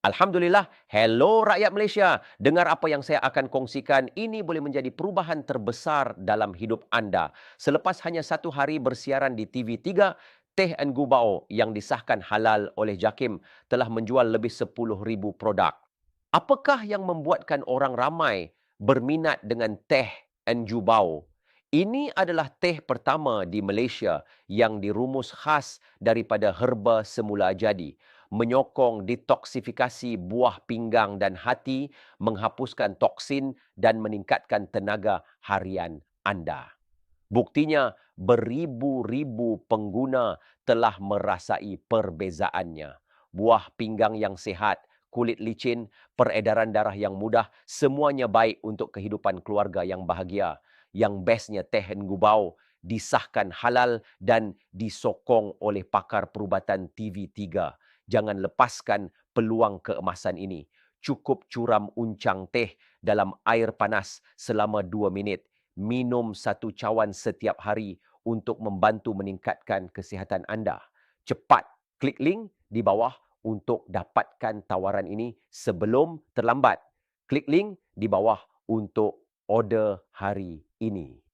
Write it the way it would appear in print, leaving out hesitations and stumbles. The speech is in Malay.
Alhamdulillah, hello rakyat Malaysia. Dengar apa yang saya akan kongsikan, ini boleh menjadi perubahan terbesar dalam hidup anda. Selepas hanya 1 hari bersiaran di TV3, Teh Ngubau yang disahkan halal oleh JAKIM telah menjual lebih 10,000 produk. Apakah yang membuatkan orang ramai berminat dengan Teh Ngubau? Ini adalah teh pertama di Malaysia yang dirumus khas daripada herba semula jadi, menyokong detoksifikasi buah pinggang dan hati, menghapuskan toksin dan meningkatkan tenaga harian anda. Buktinya, beribu-ribu pengguna telah merasai perbezaannya. Buah pinggang yang sihat, kulit licin, peredaran darah yang mudah, semuanya baik untuk kehidupan keluarga yang bahagia. Yang bestnya Teh Ngubau disahkan halal dan disokong oleh pakar perubatan TV3. Jangan lepaskan peluang keemasan ini. Cukup curam uncang teh dalam air panas selama 2 minit. Minum 1 cawan setiap hari untuk membantu meningkatkan kesihatan anda. Cepat klik link di bawah untuk dapatkan tawaran ini sebelum terlambat. Klik link di bawah untuk order hari ini.